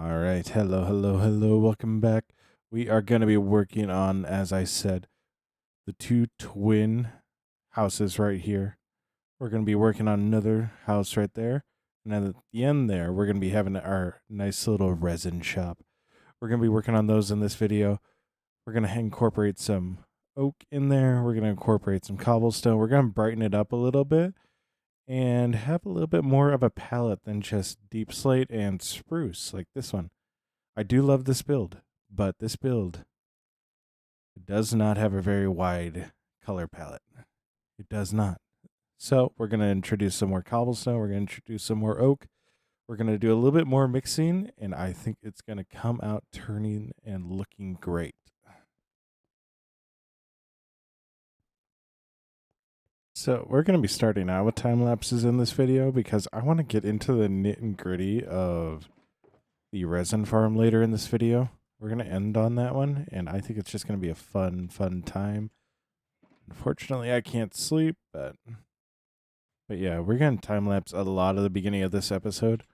All right. Hello, hello, hello. Welcome back. We are going to be working on, as I said, the two twin houses right here. We're going to be working on another house right there. And then at the end there, we're going to be having our nice little resin shop. We're going to be working on those in this video. We're going to incorporate some oak in there. We're going to incorporate some cobblestone. We're going to brighten it up a little bit and have a little bit more of a palette than just deep slate and spruce like this one. I do love this build, but this build does not have a very wide color palette. It does not. So we're going to introduce some more cobblestone. We're going to introduce some more oak. We're going to do a little bit more mixing, and I think it's going to come out turning and looking great. So we're going to be starting out with time lapses in this video because I want to get into the nit and gritty of the resin farm later in this video. We're going to end on that one, and I think it's just going to be a fun time. Unfortunately, I can't sleep, but yeah, we're gonna time lapse a lot of the beginning of this episode.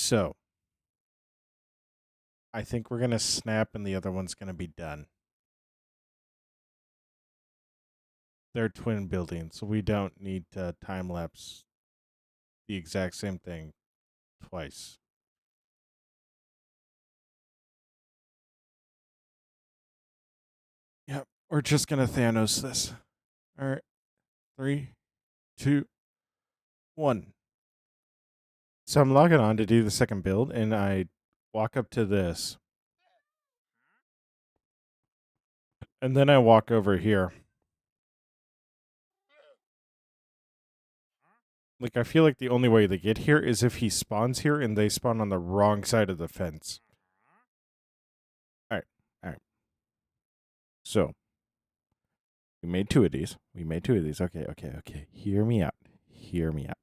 So I think we're gonna snap, and the other one's gonna be done. They're twin buildings, so we don't need to time lapse the exact same thing twice. Yep, we're just gonna Thanos this. All right, 3, 2, 1. So I'm logging on to do the second build, and I walk up to this, and then I walk over here. Like, I feel like the only way they get here is if he spawns here and they spawn on the wrong side of the fence. All right, all right. So we made 2 of these. Okay, okay, okay. Hear me out. Hear me out.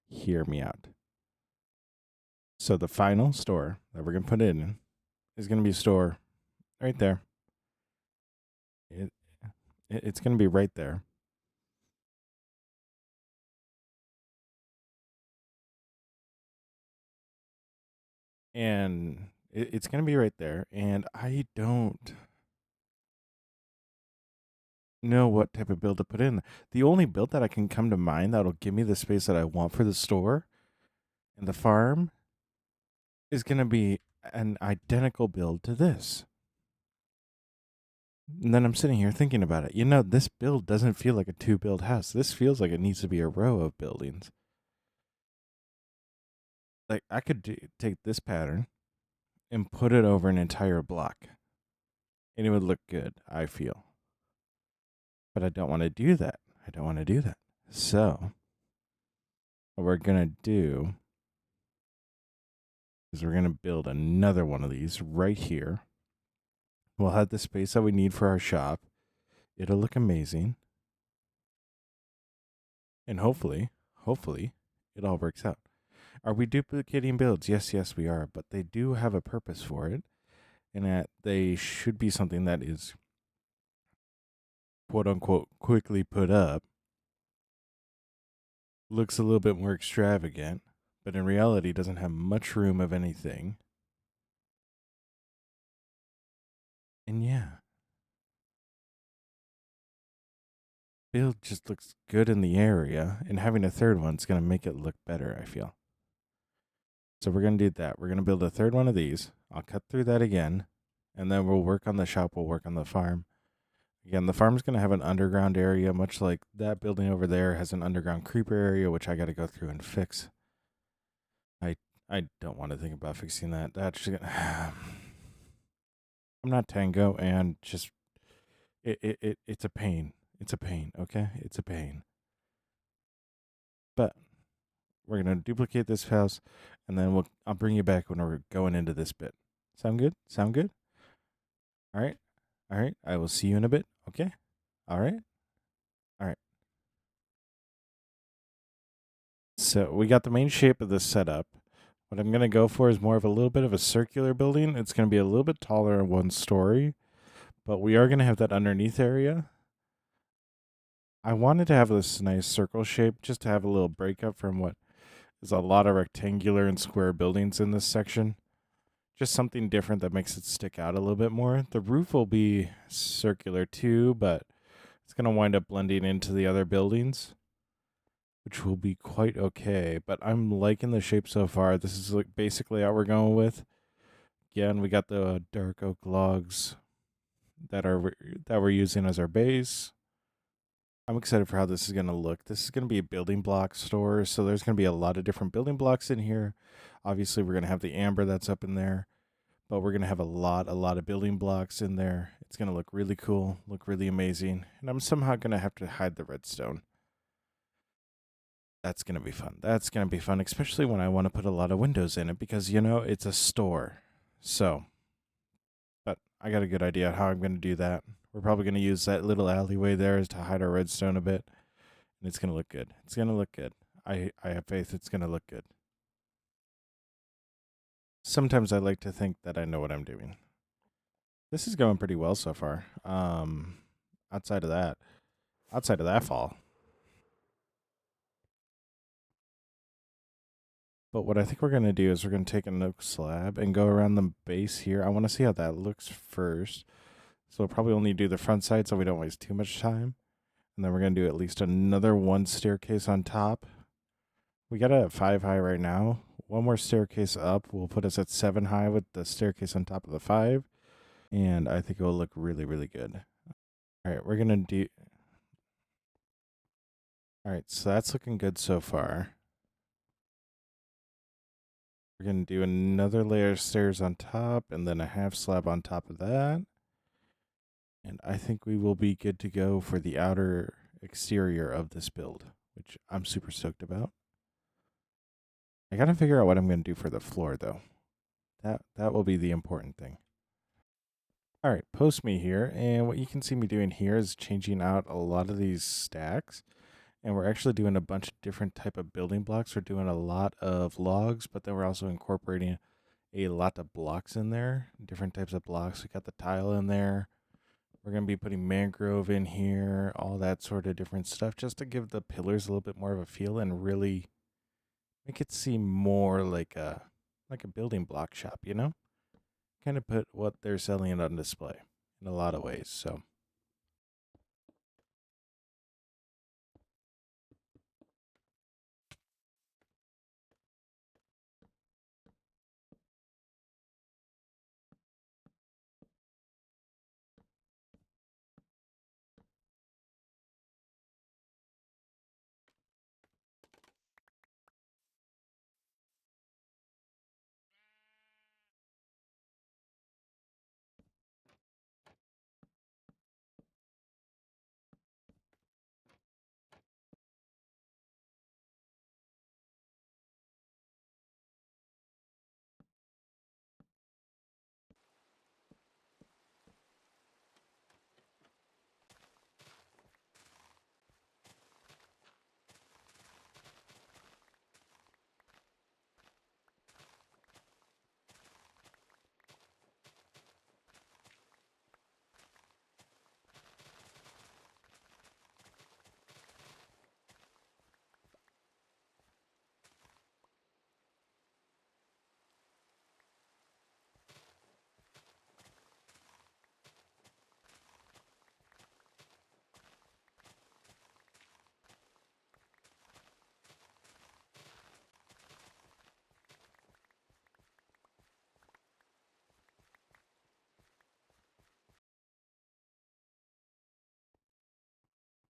Hear me out. So the final store that we're gonna put in is gonna be a store right there. It's gonna be right there. And it's gonna be right there. And I don't know what type of build to put in. The only build that I can come to mind that'll give me the space that I want for the store and the farm is going to be an identical build to this. And then I'm sitting here thinking about it. You know, this build doesn't feel like a 2-build house. This feels like it needs to be a row of buildings. Like, I could take this pattern and put it over an entire block, and it would look good, I feel. But I don't want to do that. So, what we're going to do is we're going to build another one of these right here. We'll have the space that we need for our shop. It'll look amazing. And hopefully, it all works out. Are we duplicating builds? Yes, we are. But they do have a purpose for it. And that they should be something that is, quote unquote, quickly put up. Looks a little bit more extravagant. But in reality, doesn't have much room of anything. And yeah. Build just looks good in the area. And having a third one's going to make it look better, I feel. So we're going to do that. We're going to build a third one of these. I'll cut through that again. And then we'll work on the shop. We'll work on the farm. Again, the farm's going to have an underground area, much like that building over there has an underground creeper area, which I got to go through and fix. I don't want to think about fixing that. That's just gonna... I'm not Tango, and just it's a pain. It's a pain, okay? It's a pain. But we're going to duplicate this house, and then I'll bring you back when we're going into this bit. Sound good? Sound good? All right. All right. I will see you in a bit. Okay. All right. All right. So we got the main shape of this setup. What I'm going to go for is more of a little bit of a circular building. It's going to be a little bit taller in 1 story, but we are going to have that underneath area. I wanted to have this nice circle shape just to have a little breakup from what is a lot of rectangular and square buildings in this section. Just something different that makes it stick out a little bit more. The roof will be circular too, but it's going to wind up blending into the other buildings, which will be quite okay. But I'm liking the shape so far. This is like basically how we're going with. Again, we got the dark oak logs that we're using as our base. I'm excited for how this is going to look. This is going to be a building block store, so there's going to be a lot of different building blocks in here. Obviously, we're going to have the amber that's up in there, but we're going to have a lot of building blocks in there. It's going to look really cool, look really amazing, and I'm somehow going to have to hide the redstone. That's going to be fun. That's going to be fun, especially when I want to put a lot of windows in it because, you know, it's a store. So, but I got a good idea how I'm going to do that. We're probably going to use that little alleyway there to hide our redstone a bit. And it's going to look good. It's going to look good. I have faith it's going to look good. Sometimes I like to think that I know what I'm doing. This is going pretty well so far. Outside of that fall. But what I think we're going to do is we're going to take an oak slab and go around the base here. I want to see how that looks first. So we'll probably only do the front side so we don't waste too much time. And then we're going to do at least another one staircase on top. We got it at 5 high right now. One more staircase up will put us at 7 high with the staircase on top of the 5. And I think it will look really, really good. All right, we're going to do... All right, so that's looking good so far. We're going to do another layer of stairs on top and then a half slab on top of that. And I think we will be good to go for the outer exterior of this build, which I'm super stoked about. I got to figure out what I'm going to do for the floor, though. That will be the important thing. All right, post me here. And what you can see me doing here is changing out a lot of these stacks. And we're actually doing a bunch of different type of building blocks. We're doing a lot of logs, but then we're also incorporating a lot of blocks in there, different types of blocks. We got the tile in there. We're going to be putting mangrove in here, all that sort of different stuff, just to give the pillars a little bit more of a feel and really make it seem more like a building block shop, you know? Kind of put what they're selling on display in a lot of ways. So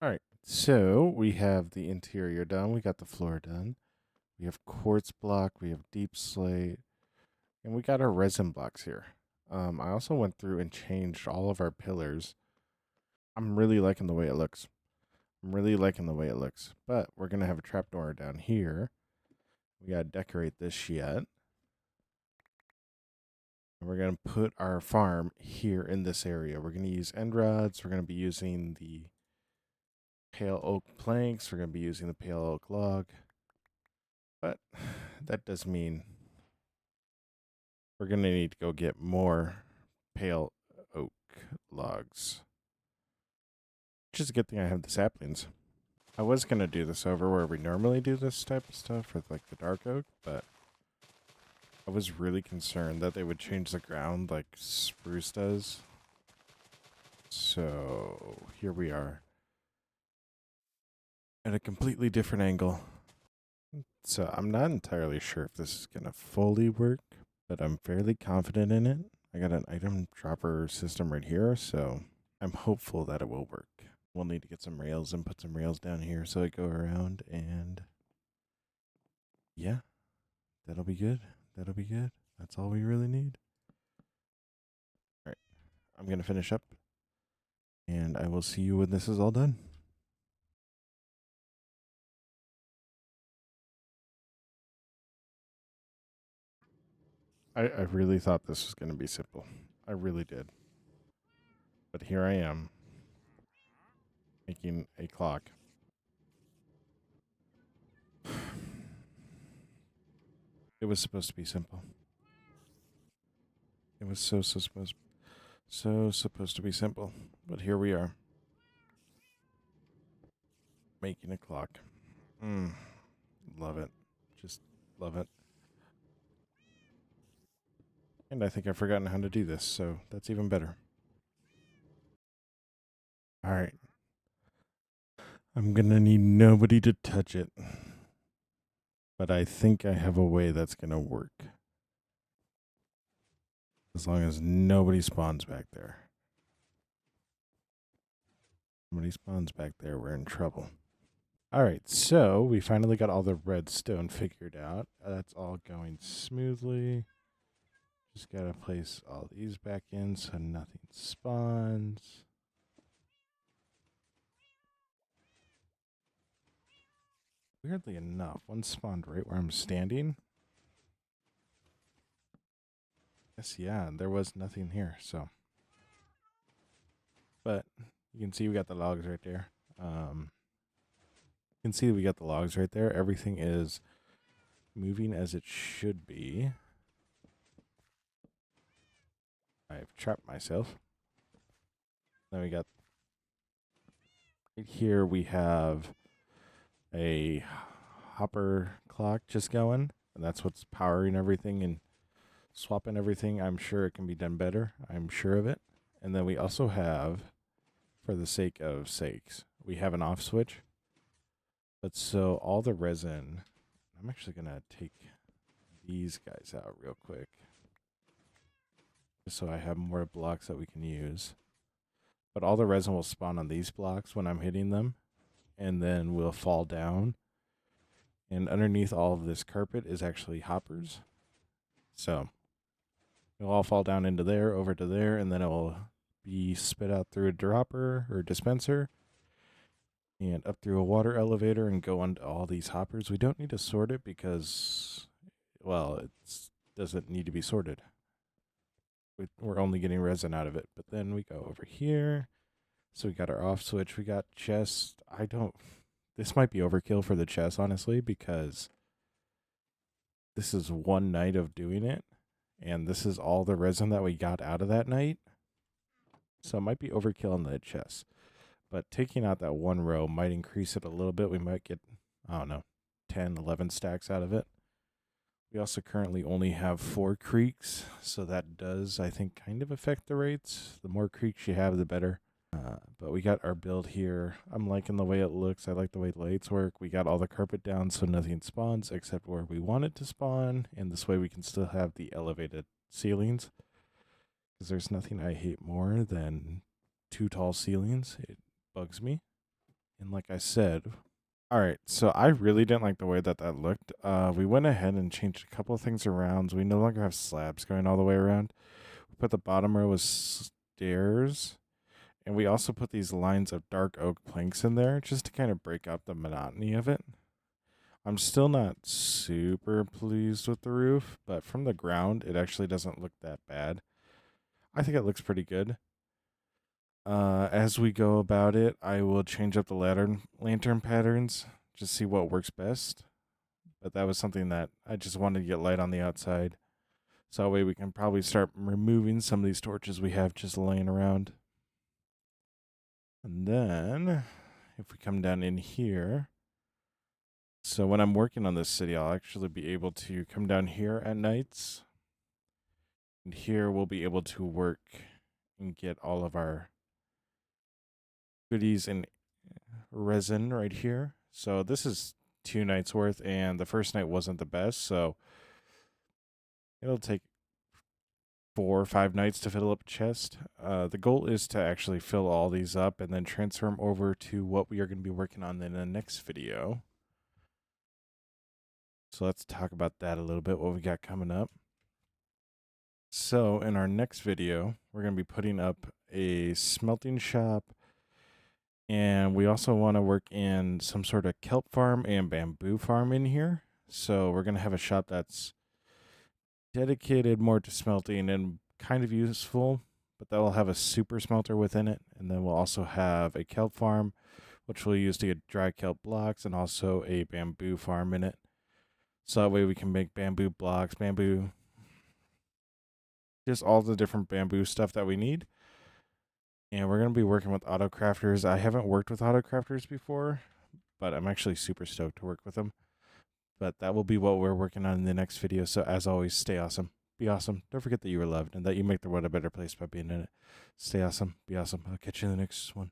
all right, so we have the interior done. We got the floor done. We have quartz block. We have deep slate. And we got our resin blocks here. I also went through and changed all of our pillars. I'm really liking the way it looks. But we're going to have a trapdoor down here. We got to decorate this yet. And we're going to put our farm here in this area. We're going to use end rods. We're going to be using the pale oak planks. We're going to be using the pale oak log. But that does mean we're going to need to go get more pale oak logs. Which is a good thing I have the saplings. I was going to do this over where we normally do this type of stuff with like the dark oak, but I was really concerned that they would change the ground like spruce does. So here we are at a completely different angle. So I'm not entirely sure if this is going to fully work, but I'm fairly confident in it. I got an item dropper system right here, so I'm hopeful that it will work. We'll need to get some rails and put some rails down here so I go around, and yeah, that'll be good. That'll be good. That's all we really need. All right, I'm going to finish up, and I will see you when this is all done. I really thought this was going to be simple. I really did. But here I am, making a clock. It was supposed to be simple. It was so supposed to be simple. But here we are, making a clock. Love it. Just love it. And I think I've forgotten how to do this, so that's even better. All right. I'm going to need nobody to touch it. But I think I have a way that's going to work. As long as nobody spawns back there. Somebody spawns back there, we're in trouble. All right, so we finally got all the redstone figured out. That's all going smoothly. Just got to place all these back in so nothing spawns. Weirdly enough, one spawned right where I'm standing. Yes, yeah, there was nothing here, so. But you can see we got the logs right there. You can see we got the logs right there. Everything is moving as it should be. I've trapped myself. Then we got right here we have a hopper clock just going, and that's what's powering everything and swapping everything. I'm sure it can be done better. I'm sure of it. And then we also have, for the sake of sakes, we have an off switch. But so all the resin, I'm actually going to take these guys out real quick. Just so I have more blocks that we can use. But all the resin will spawn on these blocks when I'm hitting them. And then will fall down. And underneath all of this carpet is actually hoppers. So it'll all fall down into there, over to there, and then it will be spit out through a dropper or dispenser and up through a water elevator and go onto all these hoppers. We don't need to sort it because, well, it doesn't need to be sorted. We're only getting resin out of it. But then we go over here. So we got our off switch. We got chests. This might be overkill for the chest, honestly, because this is one night of doing it. And this is all the resin that we got out of that night. So it might be overkill on the chest. But taking out that one row might increase it a little bit. We might get, I don't know, 10, 11 stacks out of it. We also currently only have 4 creeks. So that does, I think, kind of affect the rates. The more creeks you have, the better. But we got our build here. I'm liking the way it looks. I like the way the lights work. We got all the carpet down so nothing spawns except where we want it to spawn. And this way we can still have the elevated ceilings. Because there's nothing I hate more than too tall ceilings. It bugs me. And like I said, all right, so I really didn't like the way that looked. We went ahead and changed a couple of things around. So we no longer have slabs going all the way around. We put the bottom row as stairs. And we also put these lines of dark oak planks in there just to kind of break up the monotony of it. I'm still not super pleased with the roof, but from the ground, it actually doesn't look that bad. I think it looks pretty good. As we go about it, I will change up the lantern patterns, just see what works best. But that was something that I just wanted to get light on the outside. So that way we can probably start removing some of these torches we have just laying around. And then, if we come down in here, so when I'm working on this city, I'll actually be able to come down here at nights. And here we'll be able to work and get all of our goodies and resin right here. So this is 2 nights worth, and the first night wasn't the best, so it'll take 4 or 5 nights to fill up a chest. The goal is to actually fill all these up and then transfer them over to what we are going to be working on in the next video. So let's talk about that a little bit, what we got coming up. So in our next video, we're going to be putting up a smelting shop, and we also want to work in some sort of kelp farm and bamboo farm in here. So we're going to have a shop that's dedicated more to smelting and kind of useful, but that will have a super smelter within it. And then we'll also have a kelp farm, which we'll use to get dry kelp blocks, and also a bamboo farm in it. So that way we can make bamboo blocks, just all the different bamboo stuff that we need. And we're going to be working with auto crafters. I haven't worked with auto crafters before, but I'm actually super stoked to work with them. But that will be what we're working on in the next video. So as always, stay awesome. Be awesome. Don't forget that you are loved and that you make the world a better place by being in it. Stay awesome. Be awesome. I'll catch you in the next one.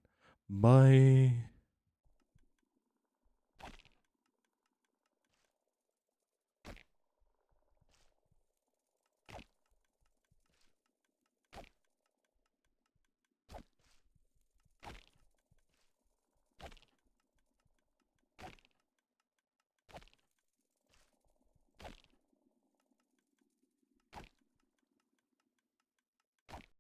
Bye.